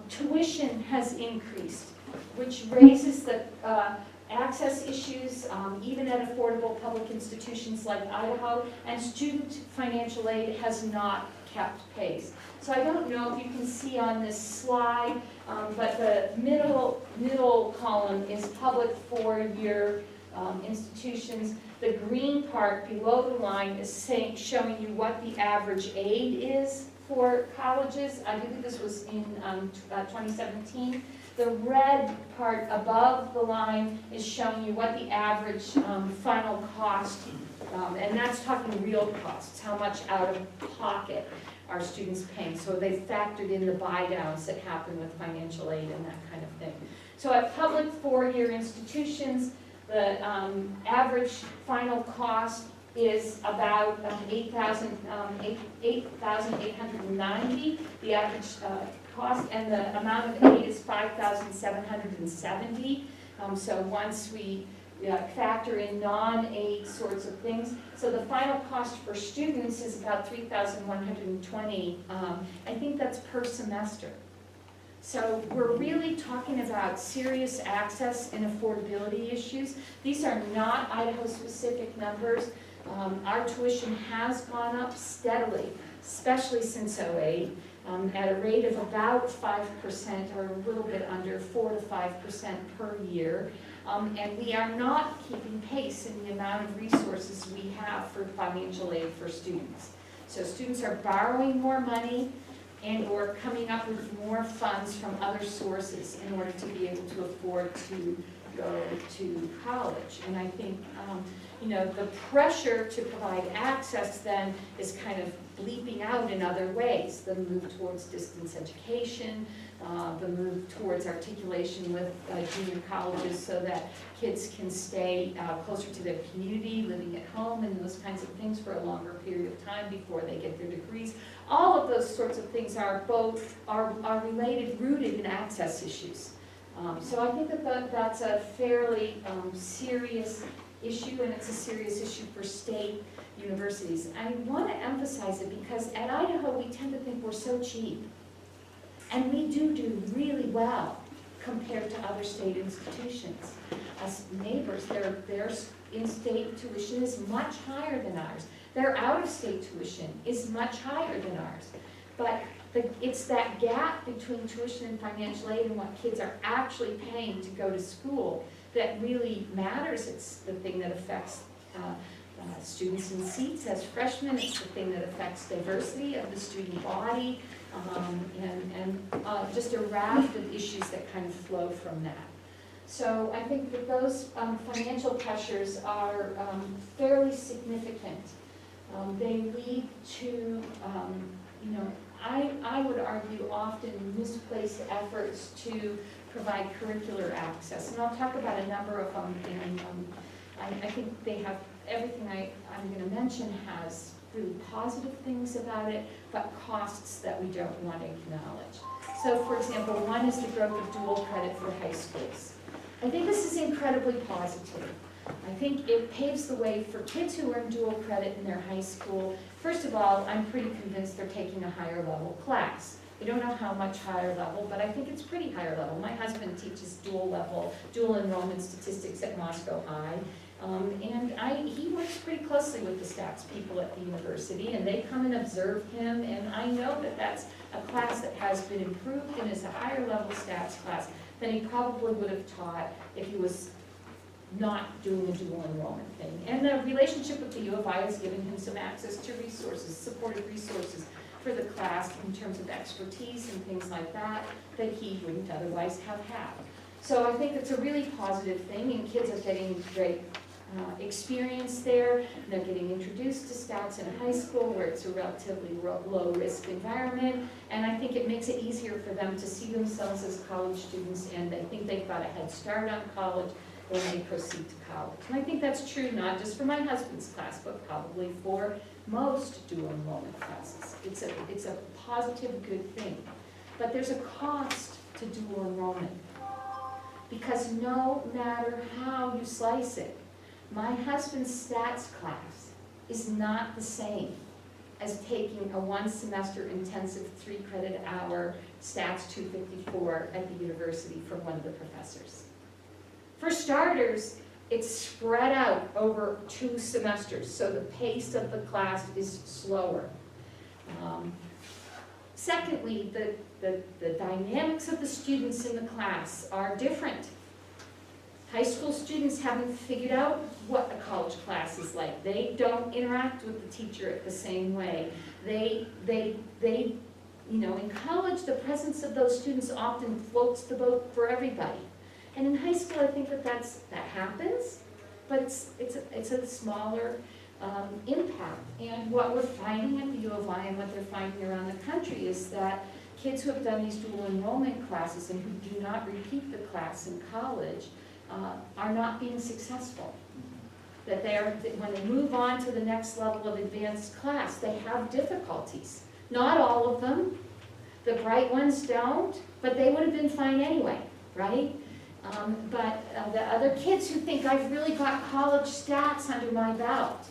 Tuition has increased, which raises the access issues, even at affordable public institutions like Idaho, and student financial aid has not kept pace. So I don't know if you can see on this slide, but the middle column is public four-year institutions. The green part below the line is showing you what the average aid is for colleges. I believe this was in 2017. The red part above the line is showing you what the average final cost, and that's talking real costs, how much out of pocket are students paying. So they factored in the buy downs that happen with financial aid and that kind of thing. So at public four-year institutions, the average final cost is about $8,890, the average cost, and the amount of aid is $5,770. So once we factor in non-aid sorts of things, so the final cost for students is about $3,120. I think that's per semester. So we're really talking about serious access and affordability issues. These are not Idaho-specific numbers. Our tuition has gone up steadily, especially since '08, at a rate of about 5% or a little bit under 4 to 5% per year. And we are not keeping pace in the amount of resources we have for financial aid for students. So students are borrowing more money and or coming up with more funds from other sources in order to be able to afford to go to college. And I think, the pressure to provide access then is kind of bleeping out in other ways. The move towards distance education, the move towards articulation with junior colleges so that kids can stay closer to their community, living at home, and those kinds of things for a longer period of time before they get their degrees. All of those sorts of things are related, rooted in access issues. So I think that's a fairly serious issue, and it's a serious issue for state universities. I want to emphasize it because at Idaho we tend to think we're so cheap, and we do really well compared to other state institutions. As neighbors, their in-state tuition is much higher than ours. Their out-of-state tuition is much higher than ours. But it's that gap between tuition and financial aid and what kids are actually paying to go to school that really matters. It's the thing that affects students in seats as freshmen. It's the thing that affects diversity of the student body, and just a raft of issues that kind of flow from that. So I think that those financial pressures are fairly significant. They lead to, I would argue often misplaced efforts to provide curricular access. And I'll talk about a number of them. And I think they have, everything I'm going to mention has really positive things about it, but costs that we don't want to acknowledge. So for example, one is the growth of dual credit for high schools. I think this is incredibly positive. I think it paves the way for kids who earn dual credit in their high school. First of all, I'm pretty convinced they're taking a higher level class. I don't know how much higher level, but I think it's pretty higher level. My husband teaches dual enrollment statistics at Moscow High. And he works pretty closely with the stats people at the university, and they come and observe him, and I know that that's a class that has been improved and is a higher level stats class than he probably would have taught if he was not doing a dual enrollment thing. And the relationship with the U of I has given him some access to resources, supportive resources for the class in terms of expertise and things like that that he wouldn't otherwise have had. So I think it's a really positive thing, and kids are getting great experience there. They're getting introduced to stats in high school where it's a relatively low-risk environment, and I think it makes it easier for them to see themselves as college students, and they think they've got a head start on college when they proceed to college. And I think that's true not just for my husband's class, but probably for most dual enrollment classes. It's a positive, good thing. But there's a cost to dual enrollment, because no matter how you slice it, my husband's stats class is not the same as taking a 1-semester intensive 3-credit-hour Stats 254 at the university from one of the professors. For starters, it's spread out over 2 semesters, so the pace of the class is slower. Secondly, the dynamics of the students in the class are different. High school students haven't figured out what a college class is like. They don't interact with the teacher the same way. You know, in college, the presence of those students often floats the boat for everybody. And in high school, I think that happens, but it's a smaller impact. And what we're finding at the U of I and what they're finding around the country is that kids who have done these dual enrollment classes and who do not repeat the class in college are not being successful. That when they move on to the next level of advanced class, they have difficulties. Not all of them. The bright ones don't, but they would have been fine anyway, right? But the other kids who think I've really got college stats under my belt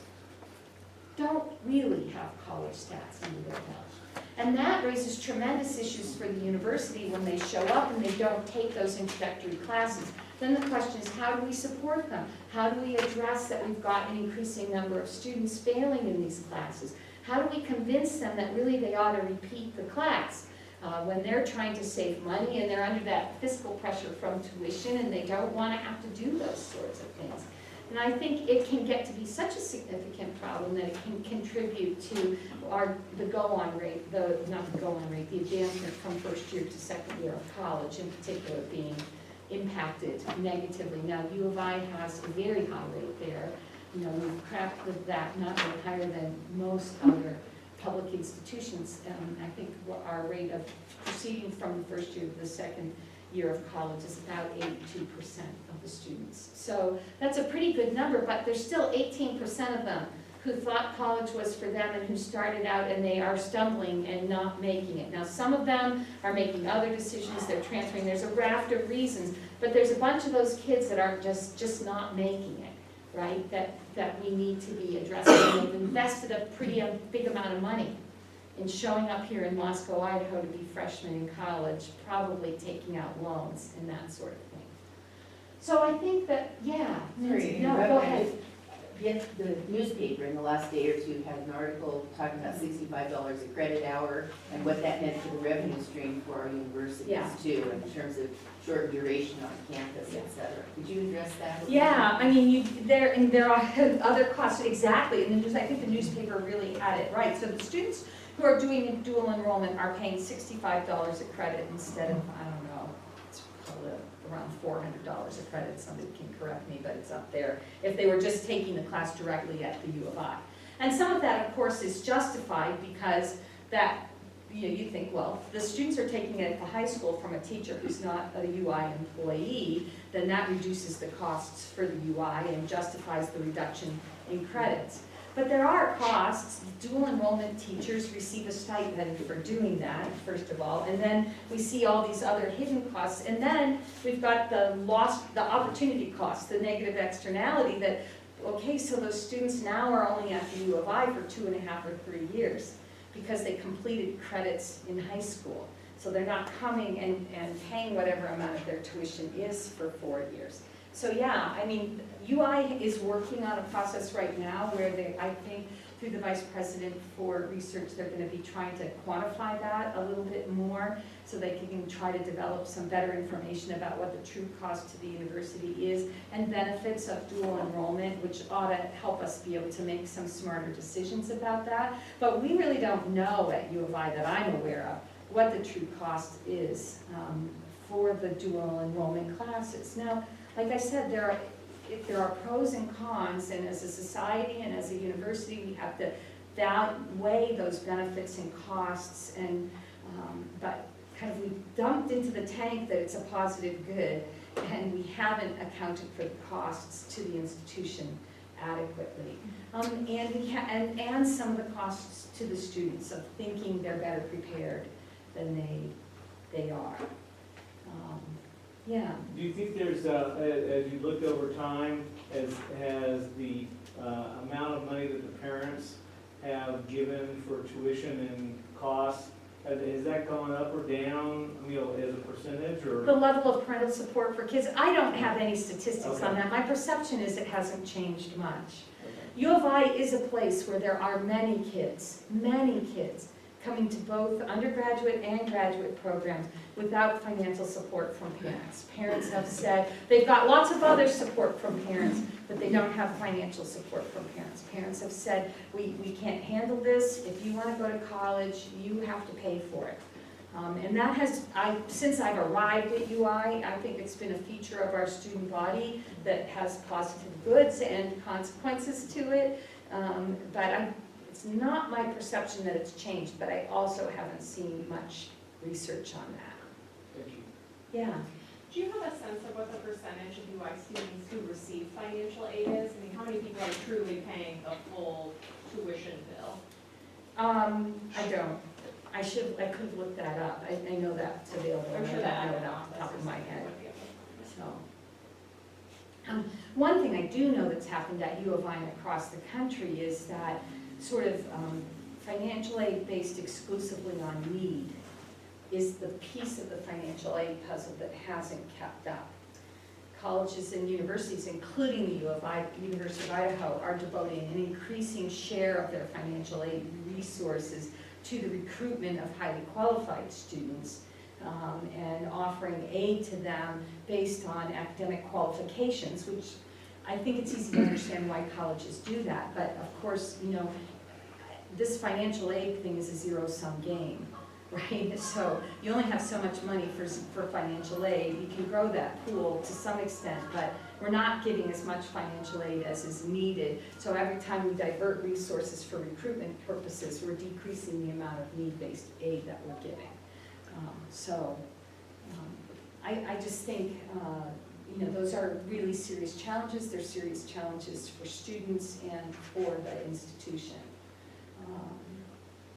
don't really have college stats under their belt. And that raises tremendous issues for the university when they show up and they don't take those introductory classes. Then the question is, how do we support them? How do we address that we've got an increasing number of students failing in these classes? How do we convince them that really they ought to repeat the class when they're trying to save money and they're under that fiscal pressure from tuition and they don't want to have to do those sorts of things? And I think it can get to be such a significant problem that it can contribute to the go-on rate, the advancement from first year to second year of college in particular being impacted negatively. Now, U of I has a very high rate there. You know, we've crafted that not really higher than most other public institutions. I think our rate of proceeding from the first year to the second year of college is about 82% of the students. So that's a pretty good number, but there's still 18% of them who thought college was for them and who started out and they are stumbling and not making it. Now, some of them are making other decisions, they're transferring, there's a raft of reasons, but there's a bunch of those kids that are just not making it, right? That we need to be addressing. And they've invested a pretty big amount of money in showing up here in Moscow, Idaho to be freshmen in college, probably taking out loans and that sort of thing. So I think that, yeah. Sorry, No, go ahead. The newspaper in the last day or two had an article talking about $65 a credit hour and what that meant for the revenue stream for our universities too, in terms of short duration on campus, et cetera. Could you address that? Yeah, I mean, there are other costs, exactly, and I think the newspaper really had it right. So the students who are doing dual enrollment are paying $65 a credit instead of, I don't know, it's probably around $400 a credit. Somebody can correct me, but it's up there, if they were just taking the class directly at the U of I. And some of that, of course, is justified because that, you think, well, the students are taking it at the high school from a teacher who's not a UI employee, then that reduces the costs for the UI and justifies the reduction in credits. But there are costs. Dual enrollment teachers receive a stipend for doing that, first of all, and then we see all these other hidden costs, and then we've got the opportunity costs, the negative externality that, okay, so those students now are only at the U of I for 2.5 or 3 years because they completed credits in high school. So they're not coming and paying whatever amount of their tuition is for 4 years. So yeah, I mean, UI is working on a process right now where I think through the Vice President for Research, they're going to be trying to quantify that a little bit more so they can try to develop some better information about what the true cost to the university is and benefits of dual enrollment, which ought to help us be able to make some smarter decisions about that. But we really don't know at U of I that I'm aware of what the true cost is for the dual enrollment classes. Now, like I said, there are pros and cons, and as a society and as a university, we have to weigh those benefits and costs, and but kind of we dumped into the tank that it's a positive good, and we haven't accounted for the costs to the institution adequately, and some of the costs to the students of thinking they're better prepared than they are. Yeah. Do you think there's, as you look over time, has the amount of money that the parents have given for tuition and costs, has that gone up or down, you know, as a percentage, or? The level of parental support for kids, I don't have any statistics on Okay. that. My perception is it hasn't changed much. Okay. U of I is a place where there are many kids coming to both undergraduate and graduate programs without financial support from parents. Parents have said, they've got lots of other support from parents, but they don't have financial support from parents. Parents have said, we can't handle this, if you want to go to college, you have to pay for it. And that has, since I've arrived at UI, I think it's been a feature of our student body that has positive goods and consequences to it. It's not my perception that it's changed, but I also haven't seen much research on that. Thank you. Yeah. Do you have a sense of what the percentage of UI students who receive financial aid is? I mean, how many people are truly paying the full tuition bill? I don't. I could have looked that up. I know that's available. I'm sure I that don't know it admin off the top of my head. would be able to- So, one thing I do know that's happened at U of I and across the country is that sort of financial aid based exclusively on need is the piece of the financial aid puzzle that hasn't kept up. Colleges and universities, including the U of I, University of Idaho, are devoting an increasing share of their financial aid resources to the recruitment of highly qualified students and offering aid to them based on academic qualifications, which I think it's easy to understand why colleges do that. But of course, you know, this financial aid thing is a zero-sum game, right? So you only have so much money for financial aid. You can grow that pool to some extent, but we're not giving as much financial aid as is needed. So every time we divert resources for recruitment purposes, we're decreasing the amount of need-based aid that we're giving. I just think, you know, those are really serious challenges. They're serious challenges for students and for the institution.